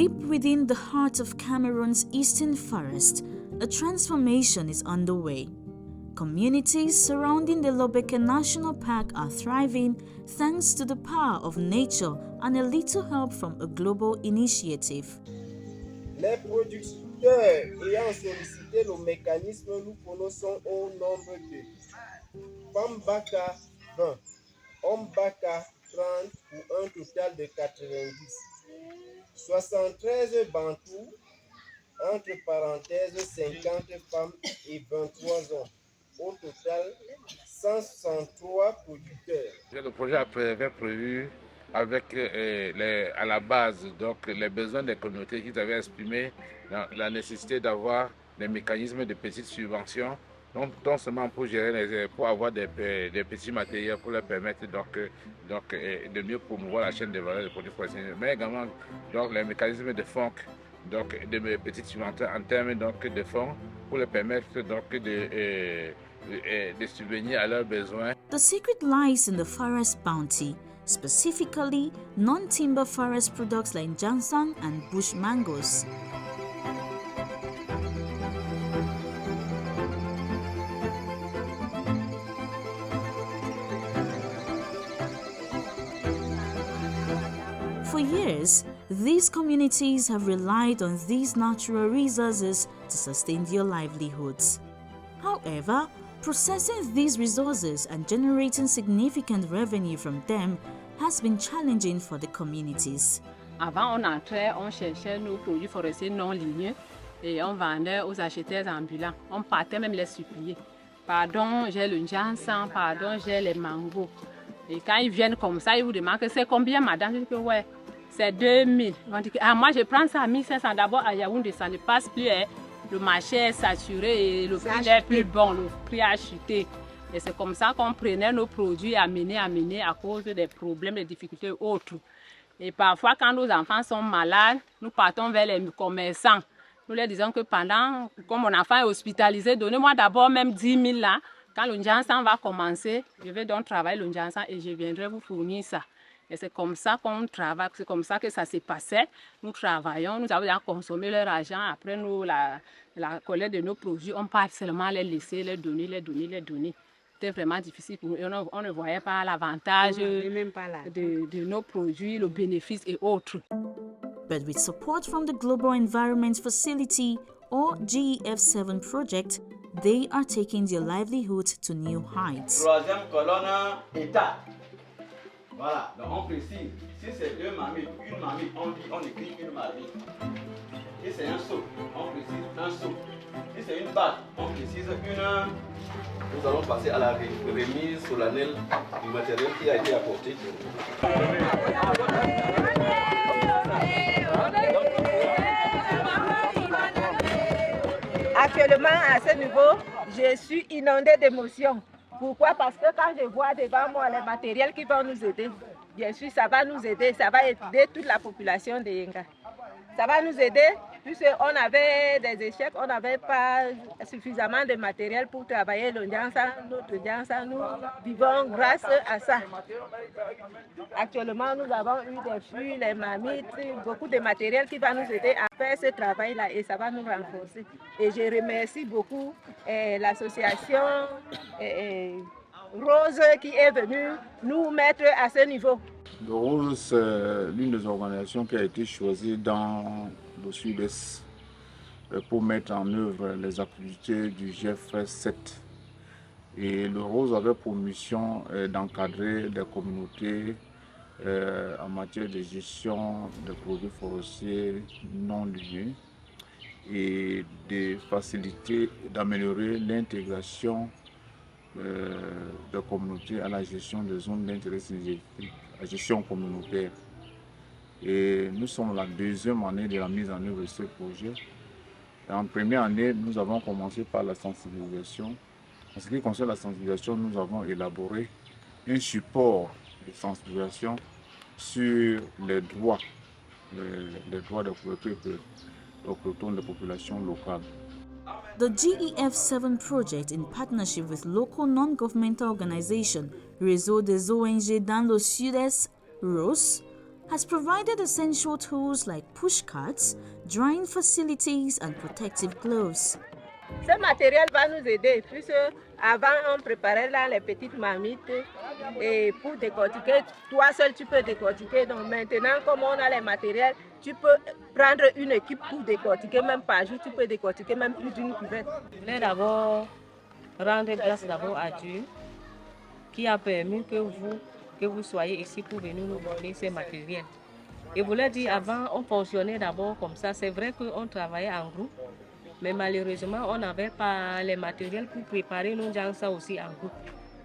Deep within the heart of Cameroon's eastern forest, a transformation is underway. Communities surrounding the Lobeke National Park are thriving thanks to the power of nature and a little help from a global initiative. Les producteurs ayant sollicité le mécanisme, nous connaissons au nombre de Pambaka 20, Ombaka 30 pour un total de 90. 73 Bantous, entre parenthèses 50 femmes et 23 hommes. Au total, 163 producteurs. Le projet avait prévu avec à la base donc, les besoins des communautés qu'ils avaient exprimé, la nécessité d'avoir des mécanismes de petites subventions, non seulement pour gérer pour avoir des petits matériels pour leur permettre de mieux promouvoir la chaîne de valeur des produits forestiers, mais également donc, les mécanismes de fonds, donc de petites subventions en termes donc, de fonds pour leur permettre donc, de subvenir à leurs besoins. The secret lies in the forest bounty, specifically non-timber forest products like ginseng and bush mangoes. For years, these communities have relied on these natural resources to sustain their livelihoods. However, processing these resources and generating significant revenue from them has been challenging for the communities. Avant, on entrait, on cherchait nos produits forestiers non ligneux et on vendait aux acheteurs ambulants. On partait même les supplier. Pardon, j'ai le ginseng, pardon, j'ai les mangos. Et quand ils viennent comme ça, ils vous demandent que c'est combien, madame? Je dis que ouais, c'est 2000. On dit que, ah, moi je prends ça à 1500. D'abord à Yaoundé, ça ne passe plus. Hein. Le marché est saturé et le prix n'est plus bon, le prix a chuté. Et c'est comme ça qu'on prenait nos produits à mener à cause des problèmes, des difficultés autres. Et parfois, quand nos enfants sont malades, nous partons vers les commerçants. Nous leur disons que pendant, comme mon enfant est hospitalisé, donnez-moi d'abord même 10 000 là. Quand le ginseng va commencer, je vais donc travailler le ginseng et je viendrai vous fournir ça. Et c'est comme ça qu'on travaille, c'est comme ça que ça s'est passé. Nous travaillons, nous avons déjà consommé leur argent. Après, nous, la collecte de nos produits, on part seulement les laisser, les donner. C'était vraiment difficile pour nous. On ne voyait pas l'avantage de nos produits, le bénéfice et autres. But with support from the Global Environment Facility, or GEF7 project, they are taking their livelihood to new heights. Troisième colonne, état. Voilà, donc on précise, si c'est deux marmites, une marmite, on écrit une marmite. Si c'est un seau, on précise un seau. Si c'est une batte, on précise une. Nous allons passer à la remise solennelle du matériel qui a été apporté. Actuellement, à ce niveau, je suis inondée d'émotions. Pourquoi? Parce que quand je vois devant moi les matériels qui vont nous aider, bien sûr, ça va nous aider, ça va aider toute la population de Yenga. Ça va nous aider, puisqu'on avait des échecs, on n'avait pas suffisamment de matériel pour travailler le ginseng, notre ginseng, nous vivons grâce à ça. Actuellement, nous avons eu des fûts, les marmites, beaucoup de matériel qui va nous aider à faire ce travail-là et ça va nous renforcer. Et je remercie beaucoup l'association Rose qui est venue nous mettre à ce niveau. Le Rose, c'est l'une des organisations qui a été choisie dans le Sud-Est pour mettre en œuvre les activités du GEF7. Et le Rose avait pour mission d'encadrer les communautés en matière de gestion des produits forestiers non ligneux et de faciliter, d'améliorer l'intégration des communautés à la gestion des zones d'intérêt synergétique, la gestion communautaire. Et nous sommes la deuxième année de la mise en œuvre de ce projet. Et en première année, nous avons commencé par la sensibilisation. En ce qui concerne la sensibilisation, nous avons élaboré un support de sensibilisation sur les droits des propriétaires autochtones des populations locales. The GEF7 project, in partnership with local non-governmental organization Réseau des ONG dans le Sud-Est, ROS, has provided essential tools like push carts, drying facilities, and protective gloves. Ce matériel va nous aider puisque avant on préparait là les petites marmites et pour décortiquer, toi seul tu peux décortiquer. Donc maintenant comme on a les matériels, tu peux prendre une équipe pour décortiquer, même par jour tu peux décortiquer même plus d'une cuvette. Je voulais d'abord rendre grâce à Dieu qui a permis que vous soyez ici pour venir nous donner ces matériels. Et vous l'avez dit avant, on fonctionnait d'abord comme ça. C'est vrai qu'on travaillait en groupe, mais malheureusement, on n'avait pas les matériels pour préparer nos gens ça aussi en groupe.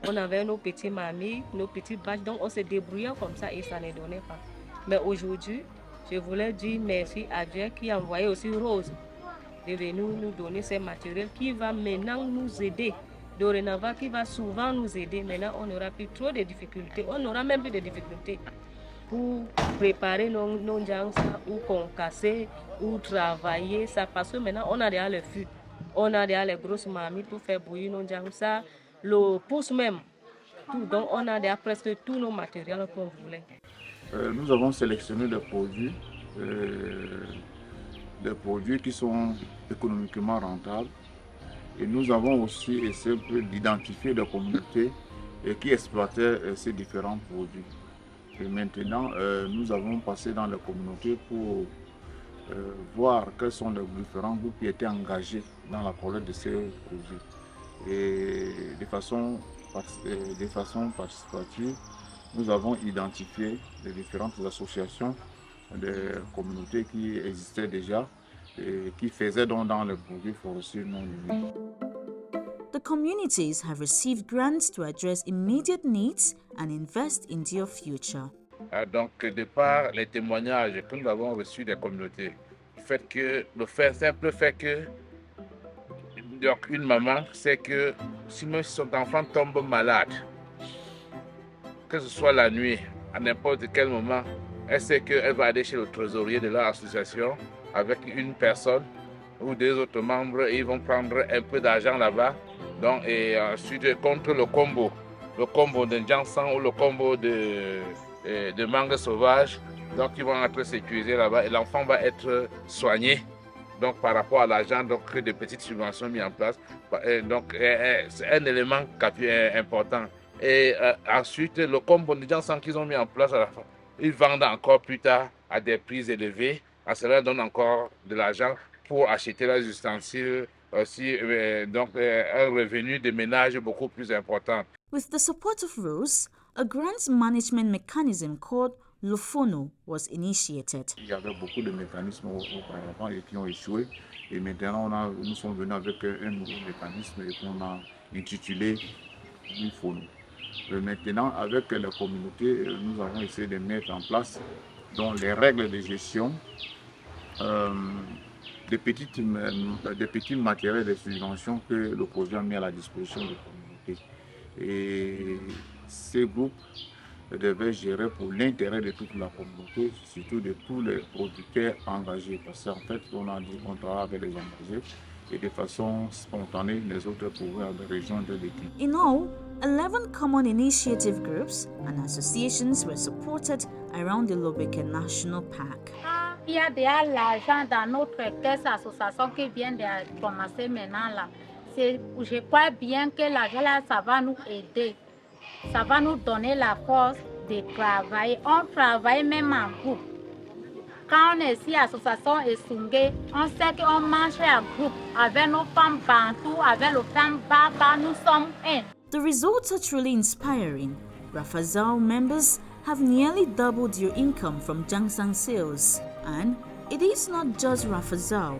On avait nos petits mamies, nos petites bâches, donc on se débrouillait comme ça et ça ne donnait pas. Mais aujourd'hui, je voulais dire merci à Dieu qui a envoyé aussi Rose de venir nous donner ces matériels qui va maintenant nous aider. Dorénavant, qui va souvent nous aider. Maintenant, on n'aura plus trop de difficultés. On n'aura même plus de difficultés pour préparer nos gens ou concasser ou travailler ça. Parce que maintenant, on a déjà le fût. On a déjà les grosses mamies pour faire bouillir nos gens ça. Le pouce même. Tout. Donc, on a déjà presque tous nos matériels qu'on voulait. Nous avons sélectionné des produits qui sont économiquement rentables. Et nous avons aussi essayé d'identifier des communautés qui exploitaient ces différents produits. Et maintenant, nous avons passé dans les communautés pour voir quels sont les différents groupes qui étaient engagés dans la collecte de ces produits. Et de façon participative, nous avons identifié les différentes associations des communautés qui existaient déjà et qui faisaient donc dans les produits forestiers non humides. The communities have received grants to address immediate needs and invest in their future. Donc, de par les témoignages que nous avons reçus des communautés, simple fait que donc, une maman sait que si même son enfant tombe malade, que ce soit la nuit, à n'importe quel moment, elle sait qu'elle va aller chez le trésorier de l'association avec une personne ou des autres membres et ils vont prendre un peu d'argent là-bas. Donc, et ensuite, contre le combo de Jansan ou le combo de mangue sauvage, donc ils vont être sécurisés là-bas et l'enfant va être soigné. Donc, par rapport à l'argent, donc des petites subventions mises en place. Donc, c'est un élément important. Et ensuite, le combo de Jansan qu'ils ont mis en place à la fin, ils vendent encore plus tard à des prix élevés. Cela donne encore de l'argent pour acheter les ustensiles, aussi donc un revenu de ménage beaucoup plus important. With the support of Rose, a grants management mechanism called Lofono was initiated. Il y avait beaucoup de mécanismes auparavant et qui ont échoué. Et maintenant, nous sommes venus avec un nouveau mécanisme qu'on a intitulé Lofono. Maintenant, avec les communautés, nous avons essayé de mettre en place donc, les règles de gestion des petits matériels de subvention que le projet a mis à la disposition des communautés. Et ces groupes devaient gérer pour l'intérêt de toute la communauté, surtout de tous les producteurs engagés. Parce qu'en fait, on a dit qu'on travaille avec les engagés et de façon spontanée, les autres pouvaient rejoindre l'équipe. In all, 11 common initiative groups and associations were supported around the Lobeke National Park. Il y a déjà l'argent dans notre caisse association qui vient de commencer maintenant là. Je crois bien que l'argent là, ça va nous aider. Ça va nous donner la force de travailler. On travaille même en groupe. Quand on est ici, l'association est Sungé, on sait qu'on marche en groupe avec nos femmes Bantou, avec nos femmes Baba, nous sommes un. The results are truly inspiring. Rafazal members have nearly doubled their income from Jangsang sales. And it is not just Rafazal.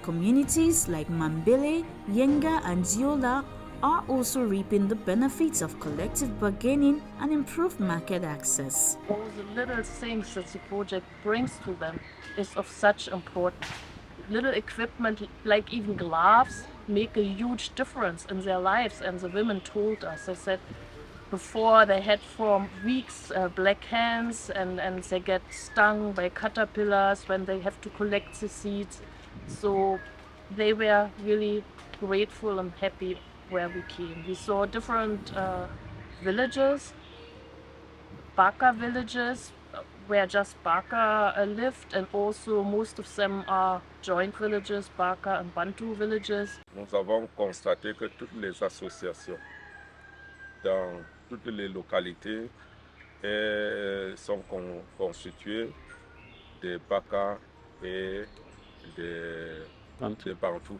Communities like Mambele, Yenga, and Ziola are also reaping the benefits of collective bargaining and improved market access. All the little things that the project brings to them is of such importance. Little equipment, like even gloves, make a huge difference in their lives. And the women told us, they said, before they had for weeks black hands and they get stung by caterpillars when they have to collect the seeds. So they were really grateful and happy where we came. We saw different villages, Baka villages, where just Baka lived, and also most of them are joint villages, Baka and Bantu villages. Nous avons constaté que toutes les associations dans toutes les localités sont constituées de Baka et de Bantu.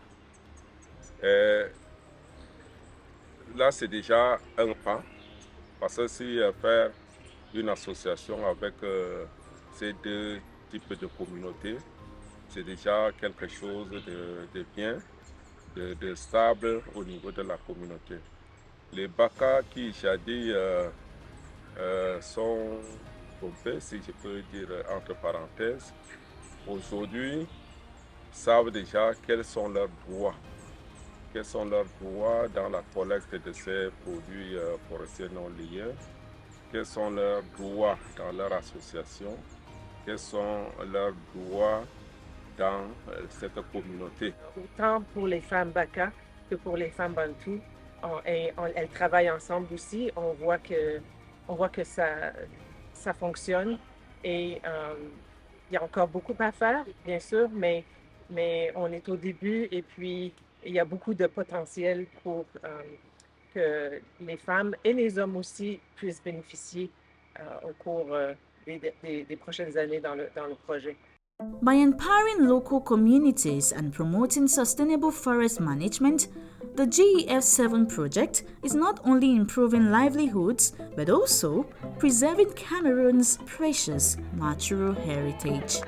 Là, c'est déjà un pas, parce que si faire une association avec ces deux types de communautés, c'est déjà quelque chose de bien, de stable au niveau de la communauté. Les Baka qui jadis sont tombés, si je peux dire entre parenthèses, aujourd'hui savent déjà quels sont leurs droits. Quels sont leurs droits dans la collecte de ces produits forestiers non liés, quels sont leurs droits dans leur association, quels sont leurs droits dans cette communauté. Autant pour les femmes Baka que pour les femmes Bantu, elles travaillent ensemble aussi. On voit que ça fonctionne et il y a encore beaucoup à faire, bien sûr, mais on est au début et puis il y a beaucoup de potentiel pour que les femmes et les hommes aussi puissent bénéficier au cours des prochaines années dans le projet. By empowering local communities and promoting sustainable forest management, the GEF7 project is not only improving livelihoods but also preserving Cameroon's precious natural heritage.